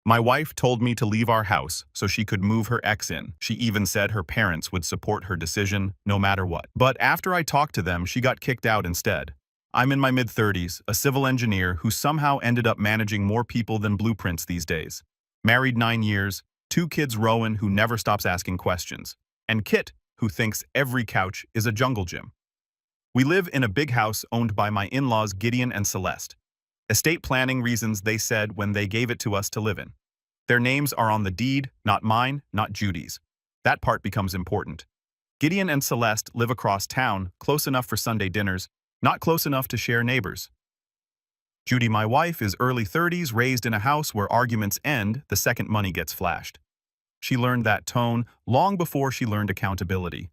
My wife told me to leave our house so she could move her ex in. She even said her parents would support her decision no matter what. But after I talked to them, she got kicked out instead. I'm in my mid-30s, a civil engineer who somehow ended up managing more people than blueprints these days. Married 9 years, 2 kids, Rowan, who never stops asking questions, and Kit, who thinks every couch is a jungle gym. We live in a big house owned by my in-laws Gideon and Celeste. Estate planning reasons, they said when they gave it to us to live in. Their names are on the deed, not mine, not Judy's. That part becomes important. Gideon and Celeste live across town, close enough for Sunday dinners, not close enough to share neighbors. Judy, my wife, is early 30s, raised in a house where arguments end the second money gets flashed. She learned that tone long before she learned accountability.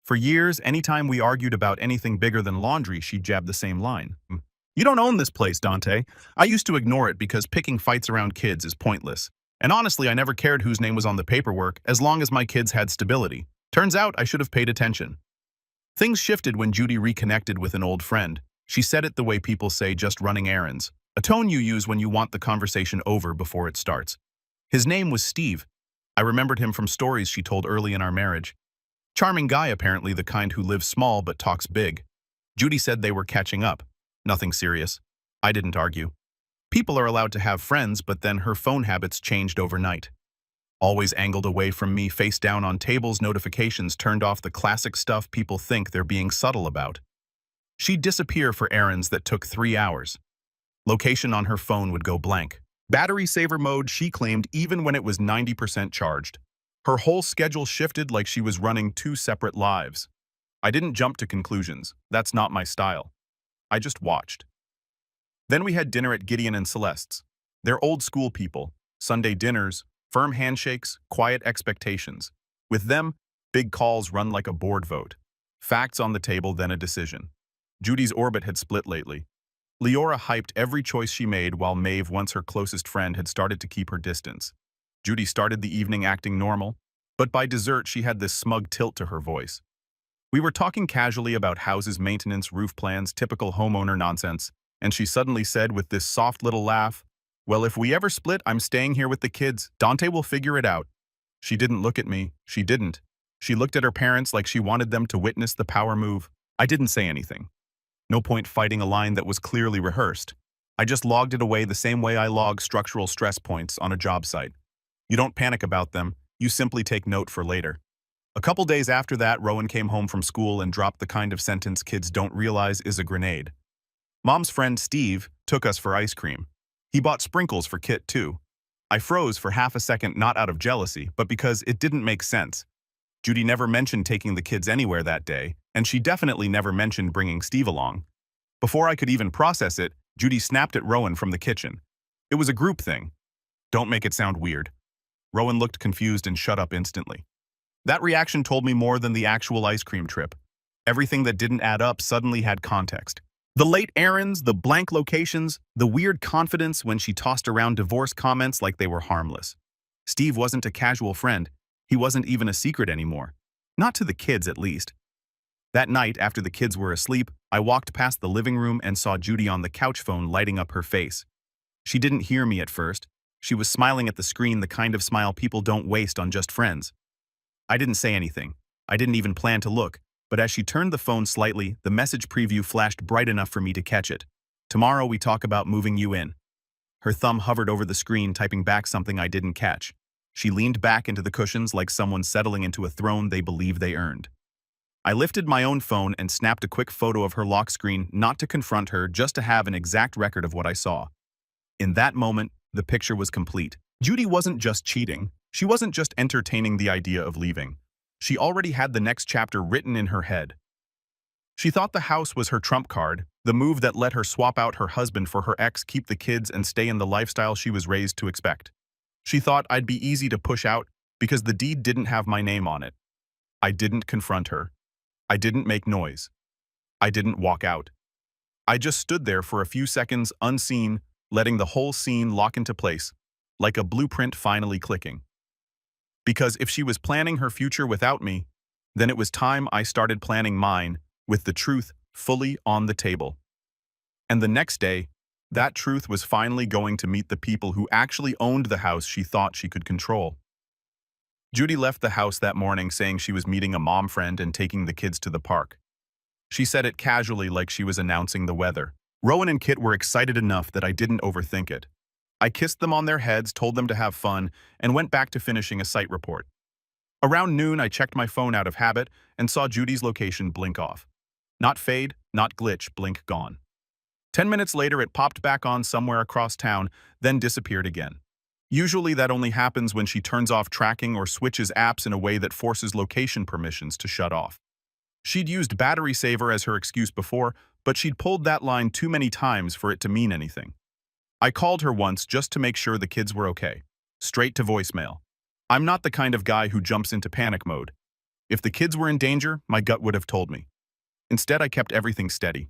For years, anytime we argued about anything bigger than laundry, she'd jab the same line. "You don't own this place, Dante." I used to ignore it because picking fights around kids is pointless. And honestly, I never cared whose name was on the paperwork as long as my kids had stability. Turns out I should have paid attention. Things shifted when Judy reconnected with an old friend. She said it the way people say just running errands, a tone you use when you want the conversation over before it starts. His name was Steve. I remembered him from stories she told early in our marriage. Charming guy, apparently, the kind who lives small but talks big. Judy said they were catching up. Nothing serious. I didn't argue. People are allowed to have friends, but then her phone habits changed overnight. Always angled away from me, face down on tables, notifications turned off, the classic stuff people think they're being subtle about. She'd disappear for errands that took 3 hours. Location on her phone would go blank. Battery saver mode, she claimed, even when it was 90% charged. Her whole schedule shifted like she was running 2 separate lives. I didn't jump to conclusions. That's not my style. I just watched. Then we had dinner at Gideon and Celeste's. They're old school people. Sunday dinners, firm handshakes, quiet expectations. With them, big calls run like a board vote. Facts on the table, then a decision. Judy's orbit had split lately. Leora hyped every choice she made while Maeve, once her closest friend, had started to keep her distance. Judy started the evening acting normal, but by dessert she had this smug tilt to her voice. We were talking casually about houses, maintenance, roof plans, typical homeowner nonsense, and she suddenly said with this soft little laugh, "Well, if we ever split, I'm staying here with the kids. Dante will figure it out." She didn't look at me. She didn't. She looked at her parents like she wanted them to witness the power move. I didn't say anything. No point fighting a line that was clearly rehearsed. I just logged it away the same way I log structural stress points on a job site. You don't panic about them, you simply take note for later. A couple days after that, Rowan came home from school and dropped the kind of sentence kids don't realize is a grenade. Mom's friend Steve took us for ice cream. He bought sprinkles for Kit too. I froze for half a second, not out of jealousy, but because it didn't make sense. Judy never mentioned taking the kids anywhere that day, and she definitely never mentioned bringing Steve along. Before I could even process it, Judy snapped at Rowan from the kitchen. It was a group thing. Don't make it sound weird. Rowan looked confused and shut up instantly. That reaction told me more than the actual ice cream trip. Everything that didn't add up suddenly had context. The late errands, the blank locations, the weird confidence when she tossed around divorce comments like they were harmless. Steve wasn't a casual friend. He wasn't even a secret anymore. Not to the kids, at least. That night, after the kids were asleep, I walked past the living room and saw Judy on the couch phone lighting up her face. She didn't hear me at first. She was smiling at the screen, the kind of smile people don't waste on just friends. I didn't say anything. I didn't even plan to look, but as she turned the phone slightly, the message preview flashed bright enough for me to catch it. "Tomorrow we talk about moving you in." Her thumb hovered over the screen, typing back something I didn't catch. She leaned back into the cushions like someone settling into a throne they believe they earned. I lifted my own phone and snapped a quick photo of her lock screen, not to confront her, just to have an exact record of what I saw. In that moment, the picture was complete. Judy wasn't just cheating. She wasn't just entertaining the idea of leaving. She already had the next chapter written in her head. She thought the house was her trump card, the move that let her swap out her husband for her ex, keep the kids, and stay in the lifestyle she was raised to expect. She thought I'd be easy to push out because the deed didn't have my name on it. I didn't confront her. I didn't make noise. I didn't walk out. I just stood there for a few seconds, unseen, letting the whole scene lock into place, like a blueprint finally clicking. Because if she was planning her future without me, then it was time I started planning mine, with the truth fully on the table. And the next day, That truth was finally going to meet the people who actually owned the house she thought she could control. Judy left the house that morning saying she was meeting a mom friend and taking the kids to the park. She said it casually like she was announcing the weather. Rowan and Kit were excited enough that I didn't overthink it. I kissed them on their heads, told them to have fun, and went back to finishing a site report. Around noon, I checked my phone out of habit and saw Judy's location blink off. Not fade, not glitch, blink gone. 10 minutes later, it popped back on somewhere across town, then disappeared again. Usually that only happens when she turns off tracking or switches apps in a way that forces location permissions to shut off. She'd used battery saver as her excuse before, but she'd pulled that line too many times for it to mean anything. I called her once just to make sure the kids were okay. Straight to voicemail. I'm not the kind of guy who jumps into panic mode. If the kids were in danger, my gut would have told me. Instead, I kept everything steady.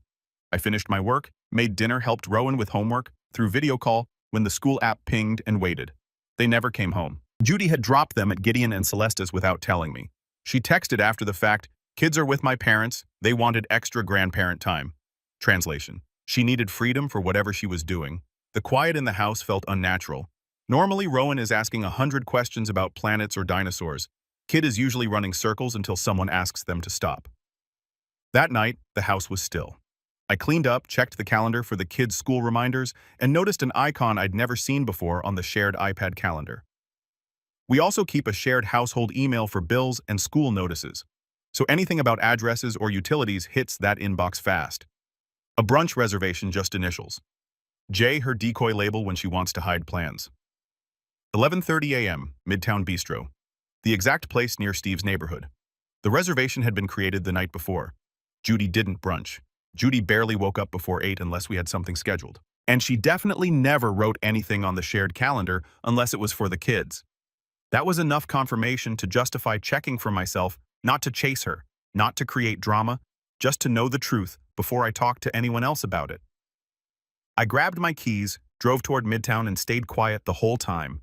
I finished my work, made dinner, helped Rowan with homework, through video call, when the school app pinged and waited. They never came home. Judy had dropped them at Gideon and Celesta's without telling me. She texted after the fact, "Kids are with my parents, they wanted extra grandparent time." Translation. She needed freedom for whatever she was doing. The quiet in the house felt unnatural. Normally, Rowan is asking 100 questions about planets or dinosaurs. Kid is usually running circles until someone asks them to stop. That night, the house was still. I cleaned up, checked the calendar for the kids' school reminders, and noticed an icon I'd never seen before on the shared iPad calendar. We also keep a shared household email for bills and school notices, so anything about addresses or utilities hits that inbox fast. A brunch reservation, just initials. J, her decoy label when she wants to hide plans. 11:30 a.m., Midtown Bistro. The exact place near Steve's neighborhood. The reservation had been created the night before. Judy didn't brunch. Judy barely woke up before 8 unless we had something scheduled. And she definitely never wrote anything on the shared calendar unless it was for the kids. That was enough confirmation to justify checking for myself, not to chase her, not to create drama, just to know the truth before I talked to anyone else about it. I grabbed my keys, drove toward Midtown, and stayed quiet the whole time.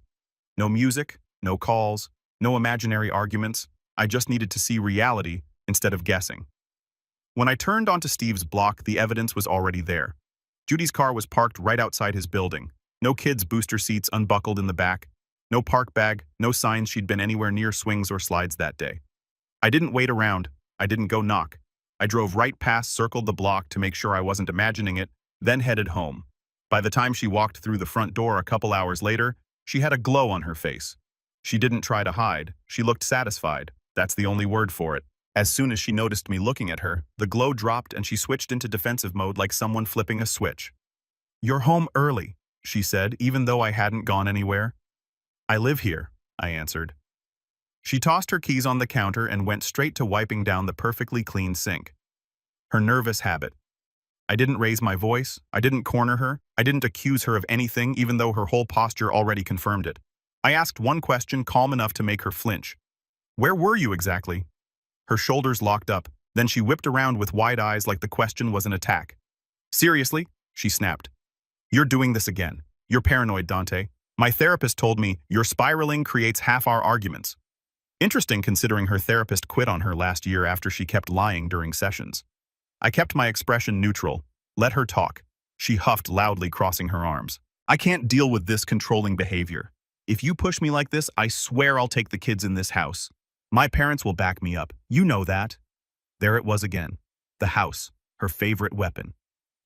No music, no calls, no imaginary arguments. I just needed to see reality instead of guessing. When I turned onto Steve's block, the evidence was already there. Judy's car was parked right outside his building. No kids' booster seats unbuckled in the back. No park bag, no signs she'd been anywhere near swings or slides that day. I didn't wait around. I didn't go knock. I drove right past, circled the block to make sure I wasn't imagining it, then headed home. By the time she walked through the front door a couple hours later, she had a glow on her face. She didn't try to hide. She looked satisfied. That's the only word for it. As soon as she noticed me looking at her, the glow dropped and she switched into defensive mode like someone flipping a switch. "You're home early," she said, even though I hadn't gone anywhere. "I live here," I answered. She tossed her keys on the counter and went straight to wiping down the perfectly clean sink. Her nervous habit. I didn't raise my voice. I didn't corner her. I didn't accuse her of anything, even though her whole posture already confirmed it. I asked one question calm enough to make her flinch. "Where were you exactly?" Her shoulders locked up, then she whipped around with wide eyes like the question was an attack. "Seriously?" she snapped. "You're doing this again. You're paranoid, Dante. My therapist told me your spiraling creates half-hour arguments." Interesting considering her therapist quit on her last year after she kept lying during sessions. I kept my expression neutral. Let her talk. She huffed loudly, crossing her arms. "I can't deal with this controlling behavior. If you push me like this, I swear I'll take the kids in this house. My parents will back me up. You know that." There it was again. The house, her favorite weapon.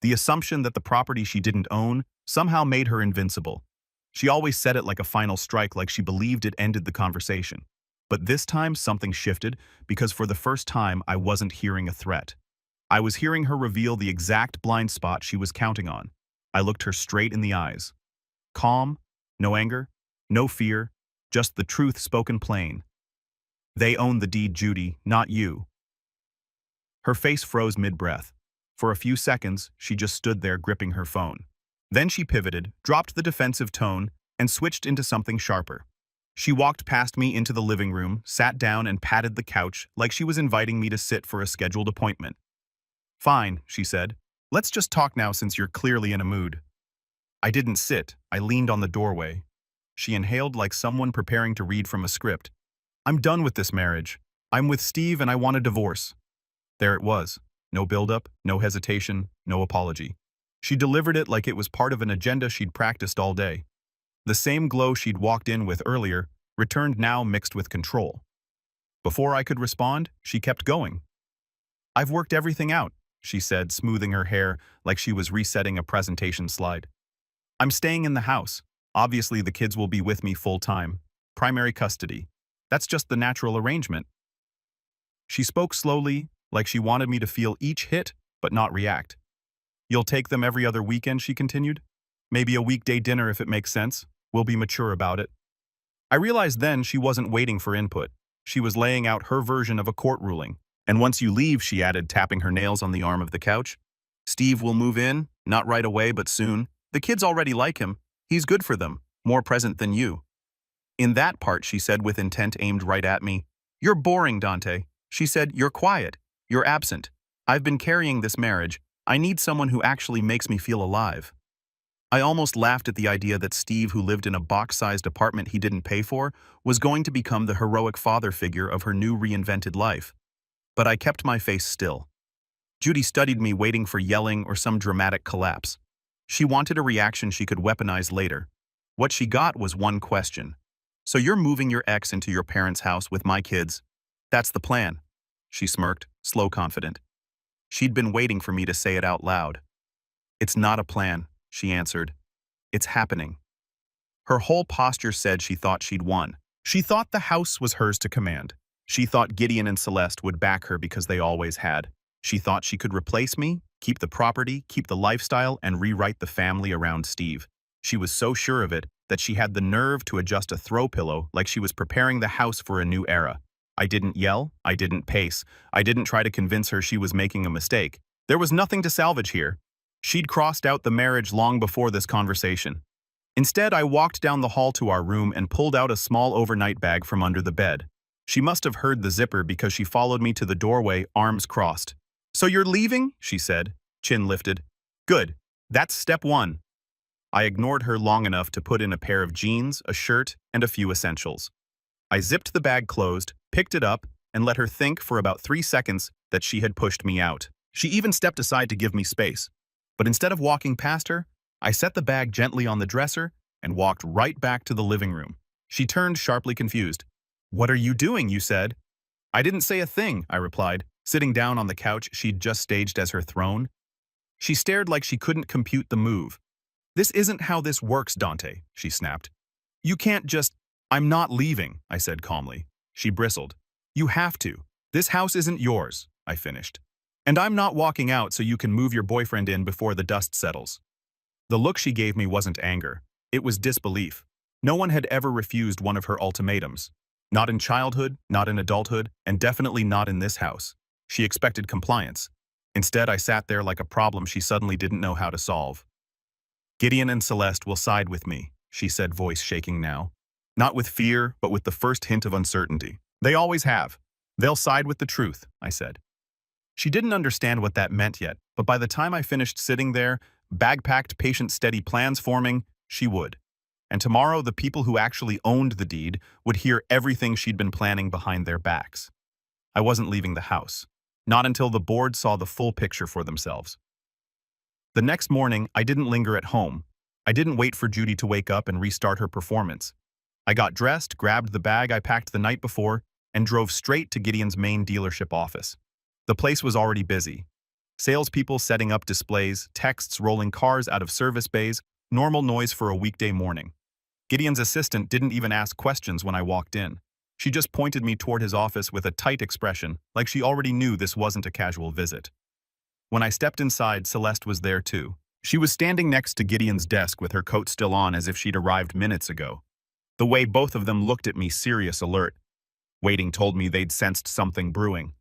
The assumption that the property she didn't own somehow made her invincible. She always said it like a final strike, like she believed it ended the conversation. But this time something shifted, because for the first time I wasn't hearing a threat. I was hearing her reveal the exact blind spot she was counting on. I looked her straight in the eyes. Calm, no anger, no fear, just the truth spoken plain. "They own the deed, Judy, not you." Her face froze mid-breath. For a few seconds, she just stood there gripping her phone. Then she pivoted, dropped the defensive tone, and switched into something sharper. She walked past me into the living room, sat down and patted the couch like she was inviting me to sit for a scheduled appointment. "Fine," she said. "Let's just talk now since you're clearly in a mood." I didn't sit. I leaned on the doorway. She inhaled like someone preparing to read from a script. "I'm done with this marriage. I'm with Steve and I want a divorce." There it was. No buildup, no hesitation, no apology. She delivered it like it was part of an agenda she'd practiced all day. The same glow she'd walked in with earlier returned now mixed with control. Before I could respond, she kept going. "I've worked everything out," she said, smoothing her hair like she was resetting a presentation slide. "I'm staying in the house. Obviously, the kids will be with me full-time. Primary custody. That's just the natural arrangement." She spoke slowly, like she wanted me to feel each hit, but not react. "You'll take them every other weekend," she continued. "Maybe a weekday dinner if it makes sense. We'll be mature about it." I realized then she wasn't waiting for input. She was laying out her version of a court ruling. "And once you leave," she added, tapping her nails on the arm of the couch, "Steve will move in, not right away, but soon. The kids already like him. He's good for them, more present than you." In that part, she said with intent aimed right at me, "You're boring, Dante." She said, "You're quiet. You're absent. I've been carrying this marriage. I need someone who actually makes me feel alive." I almost laughed at the idea that Steve, who lived in a box-sized apartment he didn't pay for, was going to become the heroic father figure of her new reinvented life. But I kept my face still. Judy studied me, waiting for yelling or some dramatic collapse. She wanted a reaction she could weaponize later. What she got was one question. "So you're moving your ex into your parents' house with my kids? That's the plan." She smirked, slow confident. She'd been waiting for me to say it out loud. "It's not a plan," she answered. "It's happening." Her whole posture said she thought she'd won. She thought the house was hers to command. She thought Gideon and Celeste would back her because they always had. She thought she could replace me, keep the property, keep the lifestyle, and rewrite the family around Steve. She was so sure of it that she had the nerve to adjust a throw pillow like she was preparing the house for a new era. I didn't yell, I didn't pace, I didn't try to convince her she was making a mistake. There was nothing to salvage here. She'd crossed out the marriage long before this conversation. Instead, I walked down the hall to our room and pulled out a small overnight bag from under the bed. She must have heard the zipper because she followed me to the doorway, arms crossed. "So you're leaving?" she said, chin lifted. "Good. That's step one." I ignored her long enough to put in a pair of jeans, a shirt, and a few essentials. I zipped the bag closed, picked it up, and let her think for about 3 seconds that she had pushed me out. She even stepped aside to give me space. But instead of walking past her, I set the bag gently on the dresser and walked right back to the living room. She turned sharply confused. "What are you doing?" you said. "I didn't say a thing," I replied, sitting down on the couch she'd just staged as her throne. She stared like she couldn't compute the move. "This isn't how this works, Dante," she snapped. "You can't just—" "I'm not leaving," I said calmly. She bristled. "You have to. This house isn't yours," I finished. "And I'm not walking out so you can move your boyfriend in before the dust settles." The look she gave me wasn't anger. It was disbelief. No one had ever refused one of her ultimatums. Not in childhood, not in adulthood, and definitely not in this house. She expected compliance. Instead, I sat there like a problem she suddenly didn't know how to solve. "Gideon and Celeste will side with me," she said, voice shaking now. "Not with fear, but with the first hint of uncertainty. They always have. They'll side with the truth," I said. She didn't understand what that meant yet, but by the time I finished sitting there, bag-packed, patient, steady plans forming, she would. And tomorrow, the people who actually owned the deed would hear everything she'd been planning behind their backs. I wasn't leaving the house. Not until the board saw the full picture for themselves. The next morning, I didn't linger at home. I didn't wait for Judy to wake up and restart her performance. I got dressed, grabbed the bag I packed the night before, and drove straight to Gideon's main dealership office. The place was already busy. Salespeople setting up displays, texts rolling cars out of service bays, normal noise for a weekday morning. Gideon's assistant didn't even ask questions when I walked in. She just pointed me toward his office with a tight expression, like she already knew this wasn't a casual visit. When I stepped inside, Celeste was there too. She was standing next to Gideon's desk with her coat still on as if she'd arrived minutes ago. The way both of them looked at me, serious alert. Waiting told me they'd sensed something brewing.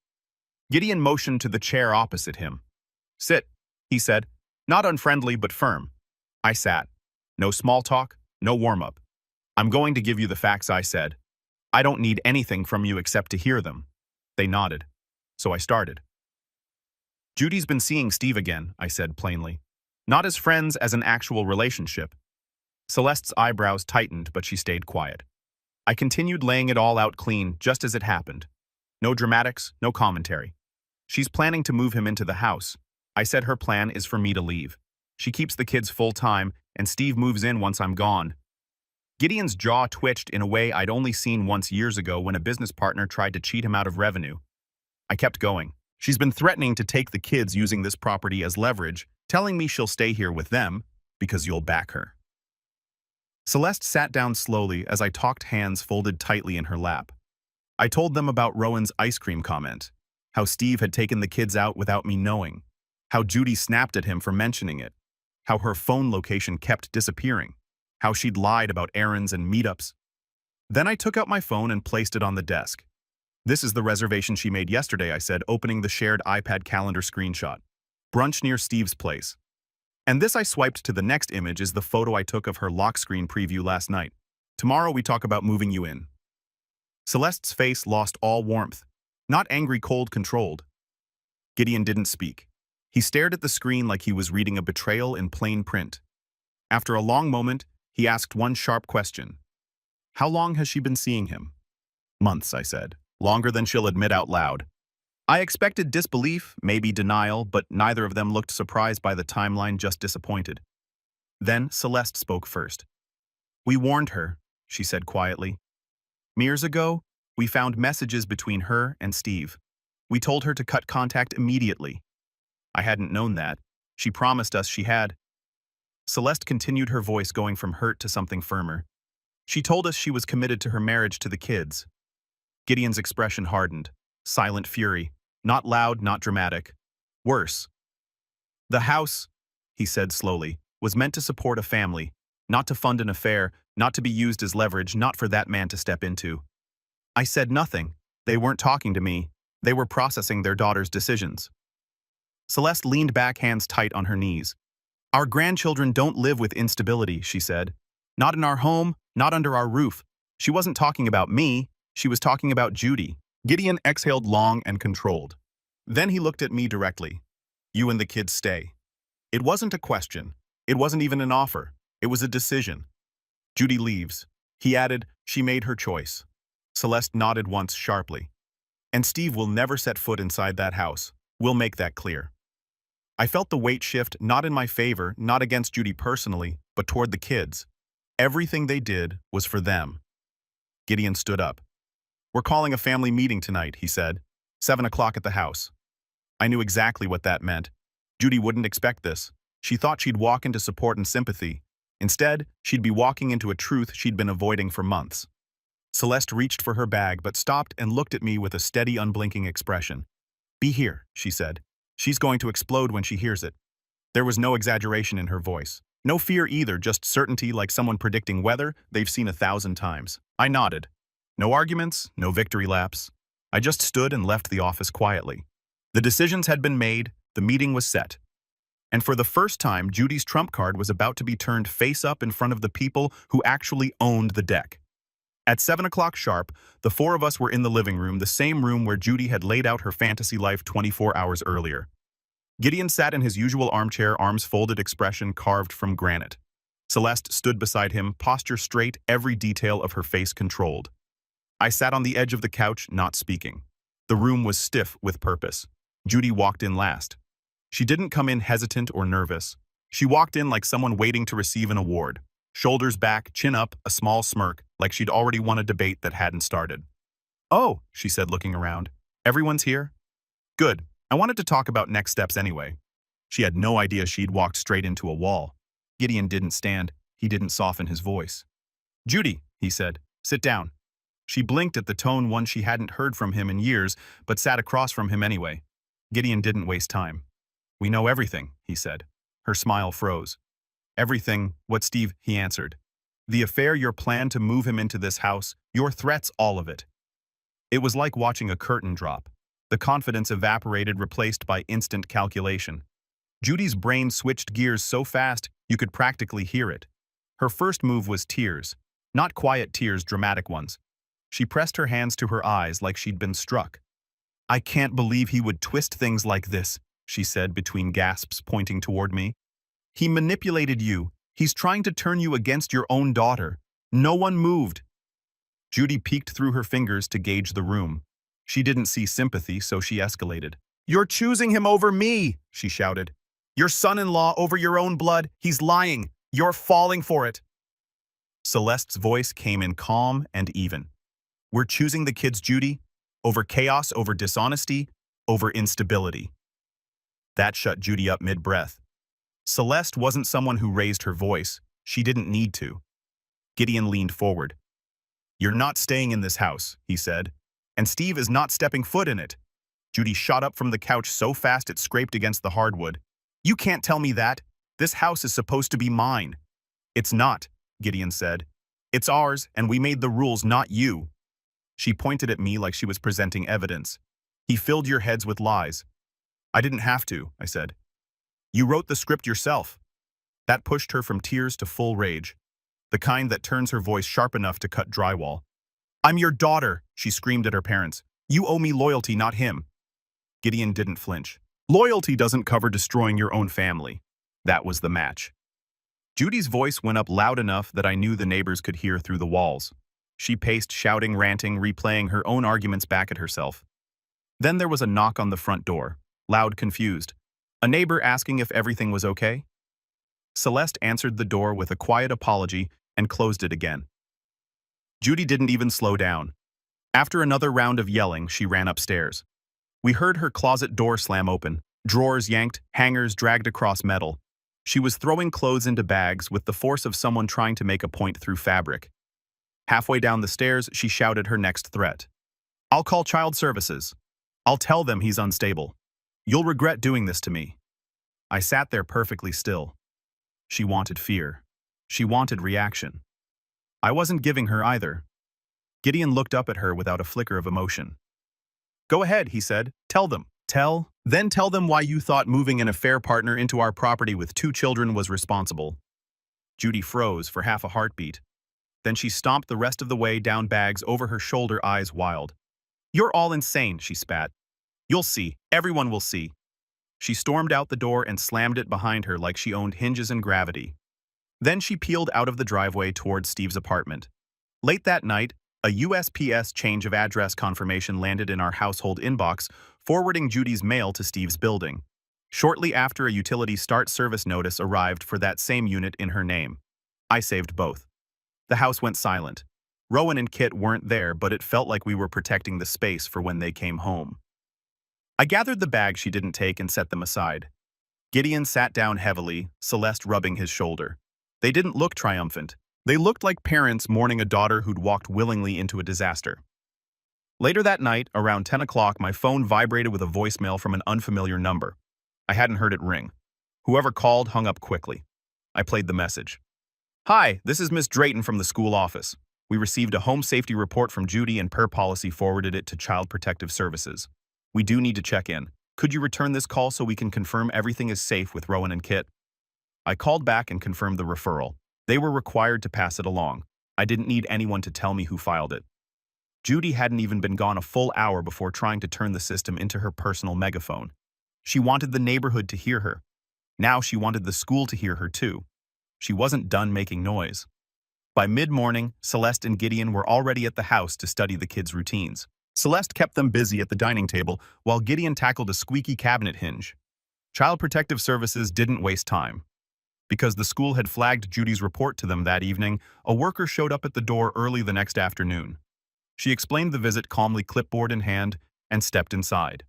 Gideon motioned to the chair opposite him. "Sit," he said, not unfriendly but firm. I sat. No small talk, no warm-up. "I'm going to give you the facts," I said. "I don't need anything from you except to hear them." They nodded. So I started. "Judy's been seeing Steve again," I said plainly. "Not as friends, as an actual relationship." Celeste's eyebrows tightened, but she stayed quiet. I continued laying it all out clean, just as it happened. No dramatics, no commentary. "She's planning to move him into the house. I said her plan is for me to leave." She keeps the kids full-time, and Steve moves in once I'm gone. Gideon's jaw twitched in a way I'd only seen once years ago when a business partner tried to cheat him out of revenue. I kept going. She's been threatening to take the kids using this property as leverage, telling me she'll stay here with them because you'll back her. Celeste sat down slowly as I talked, hands folded tightly in her lap. I told them about Rowan's ice cream comment, how Steve had taken the kids out without me knowing, how Judy snapped at him for mentioning it, how her phone location kept disappearing, how she'd lied about errands and meetups. Then I took out my phone and placed it on the desk. This is the reservation she made yesterday, I said, opening the shared iPad calendar screenshot. Brunch near Steve's place. And this, I swiped to the next image, is the photo I took of her lock screen preview last night. Tomorrow we talk about moving you in. Celeste's face lost all warmth. Not angry, cold, controlled. Gideon didn't speak. He stared at the screen like he was reading a betrayal in plain print. After a long moment, he asked one sharp question. How long has she been seeing him? Months, I said. Longer than she'll admit out loud. I expected disbelief, maybe denial, but neither of them looked surprised by the timeline, just disappointed. Then Celeste spoke first. We warned her, she said quietly. Years ago, we found messages between her and Steve. We told her to cut contact immediately. I hadn't known that. She promised us she had. Celeste continued, her voice going from hurt to something firmer. She told us she was committed to her marriage, to the kids. Gideon's expression hardened. Silent fury. Not loud, not dramatic. Worse. The house, he said slowly, was meant to support a family, not to fund an affair, not to be used as leverage, not for that man to step into. I said nothing. They weren't talking to me. They were processing their daughter's decisions. Celeste leaned back, hands tight on her knees. Our grandchildren don't live with instability, she said. Not in our home, not under our roof. She wasn't talking about me. She was talking about Judy. Gideon exhaled long and controlled. Then he looked at me directly. You and the kids stay. It wasn't a question. It wasn't even an offer. It was a decision. Judy leaves. He added, she made her choice. Celeste nodded once sharply. And Steve will never set foot inside that house. We'll make that clear. I felt the weight shift, not in my favor, not against Judy personally, but toward the kids. Everything they did was for them. Gideon stood up. We're calling a family meeting tonight, he said. 7 o'clock at the house. I knew exactly what that meant. Judy wouldn't expect this. She thought she'd walk into support and sympathy. Instead, she'd be walking into a truth she'd been avoiding for months. Celeste reached for her bag but stopped and looked at me with a steady, unblinking expression. Be here, she said. She's going to explode when she hears it. There was no exaggeration in her voice. No fear either, just certainty, like someone predicting weather they've seen 1,000 times. I nodded. No arguments, no victory laps. I just stood and left the office quietly. The decisions had been made, the meeting was set. And for the first time, Judy's trump card was about to be turned face up in front of the people who actually owned the deck. At 7 o'clock sharp, the four of us were in the living room, the same room where Judy had laid out her fantasy life 24 hours earlier. Gideon sat in his usual armchair, arms folded, expression carved from granite. Celeste stood beside him, posture straight, every detail of her face controlled. I sat on the edge of the couch, not speaking. The room was stiff with purpose. Judy walked in last. She didn't come in hesitant or nervous. She walked in like someone waiting to receive an award. Shoulders back, chin up, a small smirk, like she'd already won a debate that hadn't started. Oh, she said, looking around. Everyone's here? Good. I wanted to talk about next steps anyway. She had no idea she'd walked straight into a wall. Gideon didn't stand. He didn't soften his voice. Judy, he said, sit down. She blinked at the tone, one she hadn't heard from him in years, but sat across from him anyway. Gideon didn't waste time. We know everything, he said. Her smile froze. Everything, what Steve, he answered. The affair, your plan to move him into this house, your threats, all of it. It was like watching a curtain drop. The confidence evaporated, replaced by instant calculation. Judy's brain switched gears so fast you could practically hear it. Her first move was tears. Not quiet tears, dramatic ones. She pressed her hands to her eyes like she'd been struck. I can't believe he would twist things like this, she said between gasps, pointing toward me. He manipulated you. He's trying to turn you against your own daughter. No one moved. Judy peeked through her fingers to gauge the room. She didn't see sympathy, so she escalated. You're choosing him over me, she shouted. Your son-in-law over your own blood. He's lying. You're falling for it. Celeste's voice came in calm and even. We're choosing the kids, Judy, over chaos, over dishonesty, over instability. That shut Judy up mid-breath. Celeste wasn't someone who raised her voice. She didn't need to. Gideon leaned forward. You're not staying in this house, he said, and Steve is not stepping foot in it. Judy shot up from the couch so fast it scraped against the hardwood. You can't tell me that. This house is supposed to be mine. It's not, Gideon said. It's ours, and we made the rules, not you. She pointed at me like she was presenting evidence. He filled your heads with lies. I didn't have to, I said. You wrote the script yourself. That pushed her from tears to full rage, the kind that turns her voice sharp enough to cut drywall. I'm your daughter, she screamed at her parents. You owe me loyalty, not him. Gideon didn't flinch. Loyalty doesn't cover destroying your own family. That was the match. Judy's voice went up loud enough that I knew the neighbors could hear through the walls. She paced, shouting, ranting, replaying her own arguments back at herself. Then there was a knock on the front door, loud, confused. A neighbor asking if everything was okay? Celeste answered the door with a quiet apology and closed it again. Judy didn't even slow down. After another round of yelling, she ran upstairs. We heard her closet door slam open, drawers yanked, hangers dragged across metal. She was throwing clothes into bags with the force of someone trying to make a point through fabric. Halfway down the stairs, she shouted her next threat. I'll call child services. I'll tell them he's unstable. You'll regret doing this to me. I sat there perfectly still. She wanted fear. She wanted reaction. I wasn't giving her either. Gideon looked up at her without a flicker of emotion. Go ahead, he said. Tell them. Then tell them why you thought moving an affair partner into our property with 2 children was responsible. Judy froze for half a heartbeat. Then she stomped the rest of the way down bags over her shoulder, eyes wild. You're all insane, she spat. You'll see. Everyone will see. She stormed out the door and slammed it behind her like she owned hinges and gravity. Then she peeled out of the driveway toward Steve's apartment. Late that night, a USPS change of address confirmation landed in our household inbox, forwarding Judy's mail to Steve's building. Shortly after, a utility start service notice arrived for that same unit in her name. I saved both. The house went silent. Rowan and Kit weren't there, but it felt like we were protecting the space for when they came home. I gathered the bags she didn't take and set them aside. Gideon sat down heavily, Celeste rubbing his shoulder. They didn't look triumphant. They looked like parents mourning a daughter who'd walked willingly into a disaster. Later that night, around 10 o'clock, my phone vibrated with a voicemail from an unfamiliar number. I hadn't heard it ring. Whoever called hung up quickly. I played the message. Hi, this is Miss Drayton from the school office. We received a home safety report from Judy and per policy forwarded it to Child Protective Services. We do need to check in. Could you return this call so we can confirm everything is safe with Rowan and Kit? I called back and confirmed the referral. They were required to pass it along. I didn't need anyone to tell me who filed it. Judy hadn't even been gone a full hour before trying to turn the system into her personal megaphone. She wanted the neighborhood to hear her. Now she wanted the school to hear her too. She wasn't done making noise. By mid-morning, Celeste and Gideon were already at the house to study the kids' routines. Celeste kept them busy at the dining table while Gideon tackled a squeaky cabinet hinge. Child Protective Services didn't waste time. Because the school had flagged Judy's report to them that evening, a worker showed up at the door early the next afternoon. She explained the visit calmly, clipboard in hand, and stepped inside.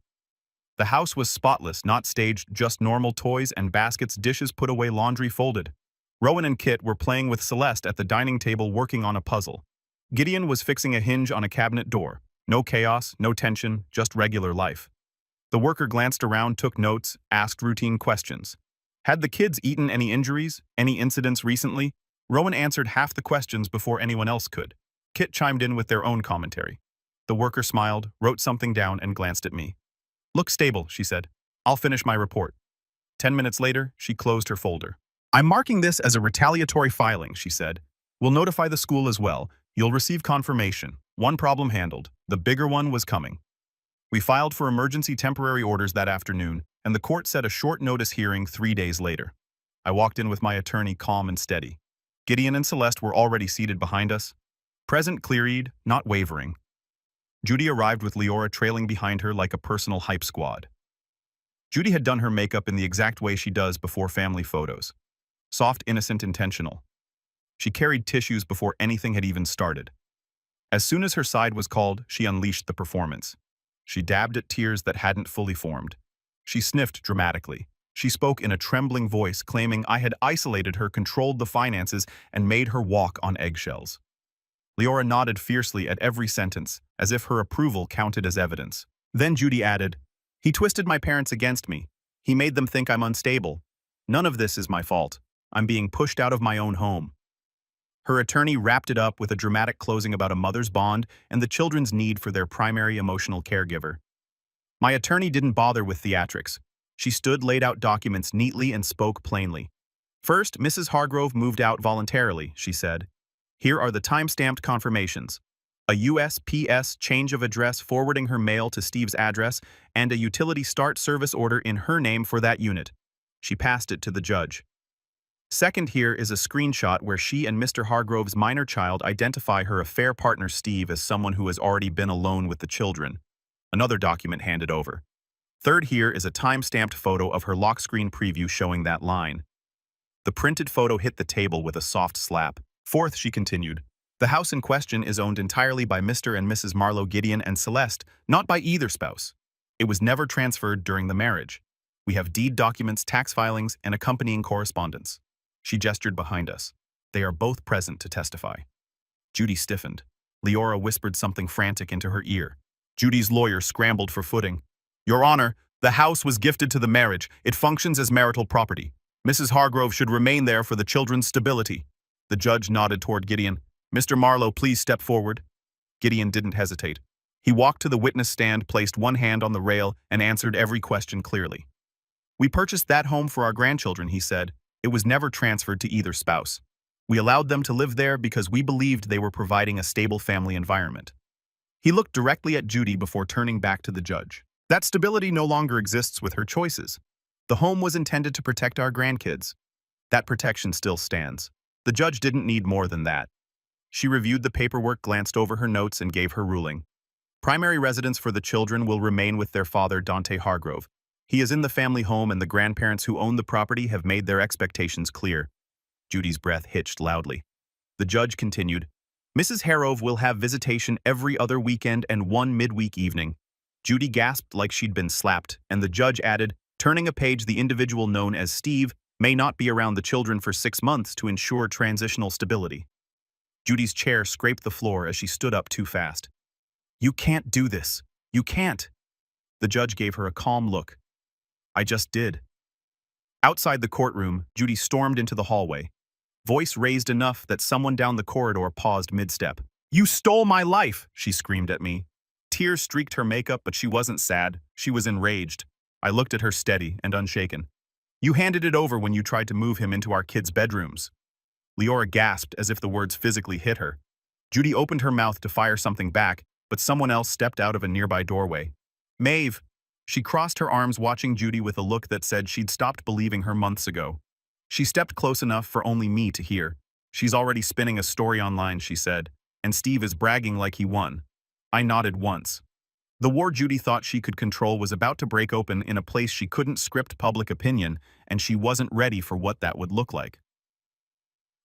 The house was spotless, not staged, just normal toys and baskets, dishes put away, laundry folded. Rowan and Kit were playing with Celeste at the dining table working on a puzzle. Gideon was fixing a hinge on a cabinet door. No chaos, no tension, just regular life. The worker glanced around, took notes, asked routine questions. Had the kids eaten any injuries, any incidents recently? Rowan answered half the questions before anyone else could. Kit chimed in with their own commentary. The worker smiled, wrote something down, and glanced at me. Look stable, she said. I'll finish my report. 10 minutes later, she closed her folder. I'm marking this as a retaliatory filing, she said. We'll notify the school as well. You'll receive confirmation. One problem handled. The bigger one was coming. We filed for emergency temporary orders that afternoon, and the court set a short notice hearing 3 days later. I walked in with my attorney calm and steady. Gideon and Celeste were already seated behind us. Present, clear-eyed, not wavering. Judy arrived with Leora trailing behind her like a personal hype squad. Judy had done her makeup in the exact way she does before family photos. Soft, innocent, intentional. She carried tissues before anything had even started. As soon as her side was called, she unleashed the performance. She dabbed at tears that hadn't fully formed. She sniffed dramatically. She spoke in a trembling voice, claiming I had isolated her, controlled the finances, and made her walk on eggshells. Leora nodded fiercely at every sentence, as if her approval counted as evidence. Then Judy added, "He twisted my parents against me. He made them think I'm unstable. None of this is my fault. I'm being pushed out of my own home." Her attorney wrapped it up with a dramatic closing about a mother's bond and the children's need for their primary emotional caregiver. My attorney didn't bother with theatrics. She stood, laid out documents neatly, and spoke plainly. "First, Mrs. Hargrove moved out voluntarily," she said. "Here are the time-stamped confirmations. A USPS change of address forwarding her mail to Steve's address, and a utility start service order in her name for that unit." She passed it to the judge. "Second, here is a screenshot where she and Mr. Hargrove's minor child identify her affair partner Steve as someone who has already been alone with the children." Another document handed over. "Third, here is a time-stamped photo of her lock screen preview showing that line." The printed photo hit the table with a soft slap. "Fourth," she continued, "the house in question is owned entirely by Mr. and Mrs. Marlowe Gideon and Celeste, not by either spouse. It was never transferred during the marriage. We have deed documents, tax filings, and accompanying correspondence." She gestured behind us. "They are both present to testify." Judy stiffened. Leora whispered something frantic into her ear. Judy's lawyer scrambled for footing. "Your Honor, the house was gifted to the marriage. It functions as marital property. Mrs. Hargrove should remain there for the children's stability." The judge nodded toward Gideon. "Mr. Marlowe, please step forward." Gideon didn't hesitate. He walked to the witness stand, placed one hand on the rail, and answered every question clearly. "We purchased that home for our grandchildren," he said. "It was never transferred to either spouse. We allowed them to live there because we believed they were providing a stable family environment." He looked directly at Judy before turning back to the judge. "That stability no longer exists with her choices. The home was intended to protect our grandkids. That protection still stands." The judge didn't need more than that. She reviewed the paperwork, glanced over her notes, and gave her ruling. "Primary residence for the children will remain with their father, Dante Hargrove. He is in the family home, and the grandparents who own the property have made their expectations clear." Judy's breath hitched loudly. The judge continued, "Mrs. Hargrove will have visitation every other weekend and one midweek evening." Judy gasped like she'd been slapped, and the judge added, turning a page, "The individual known as Steve may not be around the children for 6 months to ensure transitional stability." Judy's chair scraped the floor as she stood up too fast. "You can't do this. You can't." The judge gave her a calm look. "I just did." Outside the courtroom, Judy stormed into the hallway. Voice raised enough that someone down the corridor paused mid-step. "You stole my life!" she screamed at me. Tears streaked her makeup, but she wasn't sad. She was enraged. I looked at her steady and unshaken. "You handed it over when you tried to move him into our kids' bedrooms." Leora gasped as if the words physically hit her. Judy opened her mouth to fire something back, but someone else stepped out of a nearby doorway. "Maeve." She crossed her arms, watching Judy with a look that said she'd stopped believing her months ago. She stepped close enough for only me to hear. "She's already spinning a story online," she said, "and Steve is bragging like he won." I nodded once. The war Judy thought she could control was about to break open in a place she couldn't script public opinion, and she wasn't ready for what that would look like.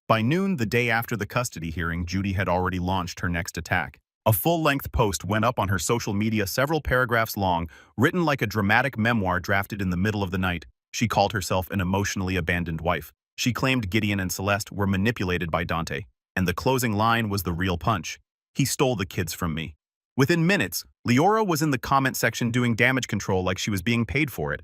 By noon, the day after the custody hearing, Judy had already launched her next attack. A full-length post went up on her social media, several paragraphs long, written like a dramatic memoir drafted in the middle of the night. She called herself an emotionally abandoned wife. She claimed Gideon and Celeste were manipulated by Dante, and the closing line was the real punch. "He stole the kids from me." Within minutes, Leora was in the comment section doing damage control like she was being paid for it.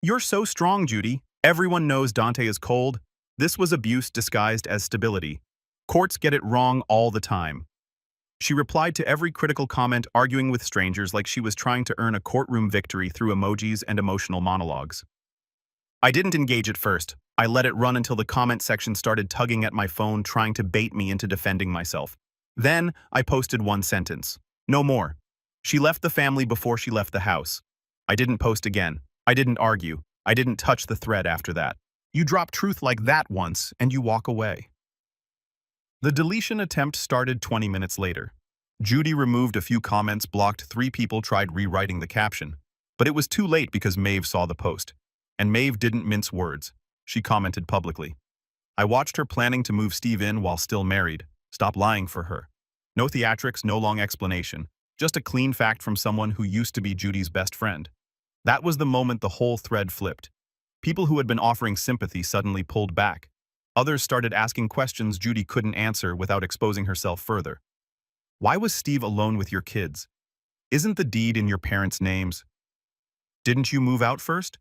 "You're so strong, Judy. Everyone knows Dante is cold. This was abuse disguised as stability. Courts get it wrong all the time." She replied to every critical comment, arguing with strangers like she was trying to earn a courtroom victory through emojis and emotional monologues. I didn't engage at first. I let it run until the comment section started tugging at my phone, trying to bait me into defending myself. Then, I posted one sentence. No more. She left the family before she left the house. I didn't post again. I didn't argue. I didn't touch the thread after that. You drop truth like that once, and you walk away. The deletion attempt started 20 minutes later. Judy removed a few comments, blocked 3 people, tried rewriting the caption. But it was too late because Maeve saw the post. And Maeve didn't mince words. She commented publicly. I watched her planning to move Steve in while still married. Stop lying for her. No theatrics, no long explanation. Just a clean fact from someone who used to be Judy's best friend. That was the moment the whole thread flipped. People who had been offering sympathy suddenly pulled back. Others started asking questions Judy couldn't answer without exposing herself further. Why was Steve alone with your kids? Isn't the deed in your parents' names? Didn't you move out first?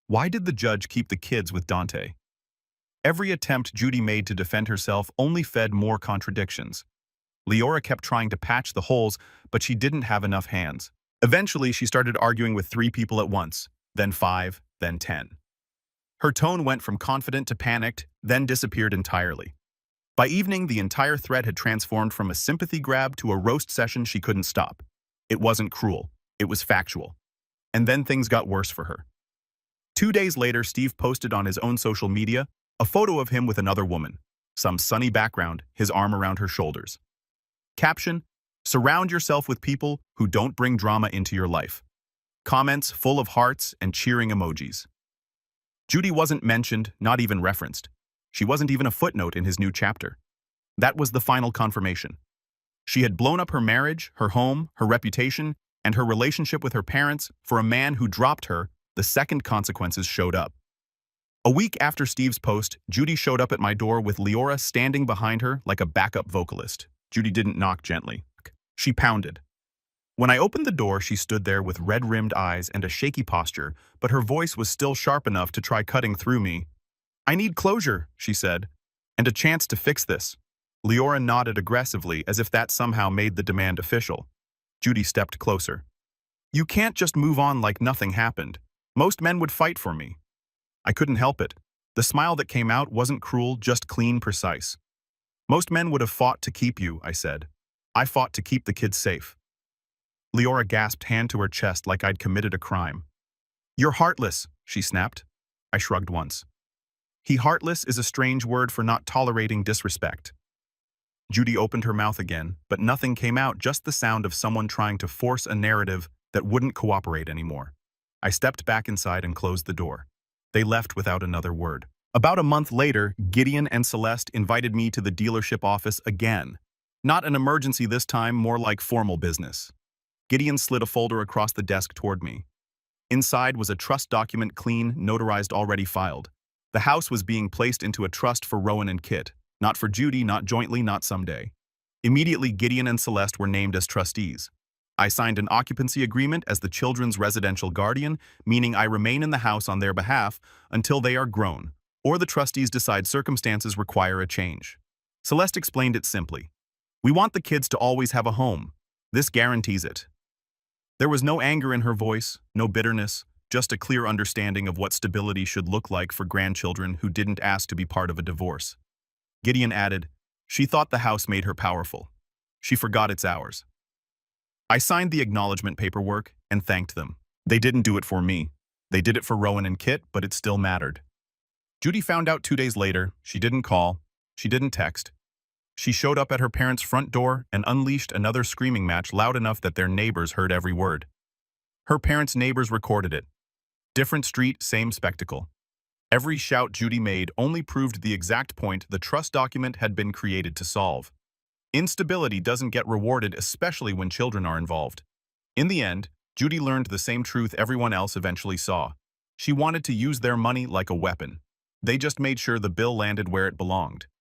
Why did the judge keep the kids with Dante? Every attempt Judy made to defend herself only fed more contradictions. Leora kept trying to patch the holes, but she didn't have enough hands. Eventually, she started arguing with 3 people at once, then 5, then 10. Her tone went from confident to panicked, then disappeared entirely. By evening, the entire thread had transformed from a sympathy grab to a roast session she couldn't stop. It wasn't cruel. It was factual. And then things got worse for her. 2 days later, Steve posted on his own social media a photo of him with another woman, some sunny background, his arm around her shoulders. Caption: surround yourself with people who don't bring drama into your life. Comments full of hearts and cheering emojis. Judy wasn't mentioned, not even referenced. She wasn't even a footnote in his new chapter. That was the final confirmation. She had blown up her marriage, her home, her reputation, and her relationship with her parents for a man who dropped her the second consequences showed up. A week after Steve's post, Judy showed up at my door with Leora standing behind her like a backup vocalist. Judy didn't knock gently. She pounded. When I opened the door, she stood there with red-rimmed eyes and a shaky posture, but her voice was still sharp enough to try cutting through me. I need closure, she said, and a chance to fix this. Leora nodded aggressively as if that somehow made the demand official. Judy stepped closer. You can't just move on like nothing happened. Most men would fight for me. I couldn't help it. The smile that came out wasn't cruel, just clean, precise. Most men would have fought to keep you, I said. I fought to keep the kids safe. Leora gasped, hand to her chest like I'd committed a crime. You're heartless, she snapped. I shrugged once. Heartless is a strange word for not tolerating disrespect. Judy opened her mouth again, but nothing came out, just the sound of someone trying to force a narrative that wouldn't cooperate anymore. I stepped back inside and closed the door. They left without another word. About a month later, Gideon and Celeste invited me to the dealership office again. Not an emergency this time, more like formal business. Gideon slid a folder across the desk toward me. Inside was a trust document, clean, notarized, already filed. The house was being placed into a trust for Rowan and Kit. Not for Judy, not jointly, not someday. Immediately, Gideon and Celeste were named as trustees. I signed an occupancy agreement as the children's residential guardian, meaning I remain in the house on their behalf until they are grown, or the trustees decide circumstances require a change. Celeste explained it simply. We want the kids to always have a home. This guarantees it. There was no anger in her voice, no bitterness, just a clear understanding of what stability should look like for grandchildren who didn't ask to be part of a divorce. Gideon added, she thought the house made her powerful. She forgot it's ours. I signed the acknowledgement paperwork and thanked them. They didn't do it for me. They did it for Rowan and Kit, but it still mattered. Judy found out 2 days later. She didn't call. She didn't text. She showed up at her parents' front door and unleashed another screaming match loud enough that their neighbors heard every word. Her parents' neighbors recorded it. Different street, same spectacle. Every shout Judy made only proved the exact point the trust document had been created to solve. Instability doesn't get rewarded, especially when children are involved. In the end, Judy learned the same truth everyone else eventually saw. She wanted to use their money like a weapon. They just made sure the bill landed where it belonged.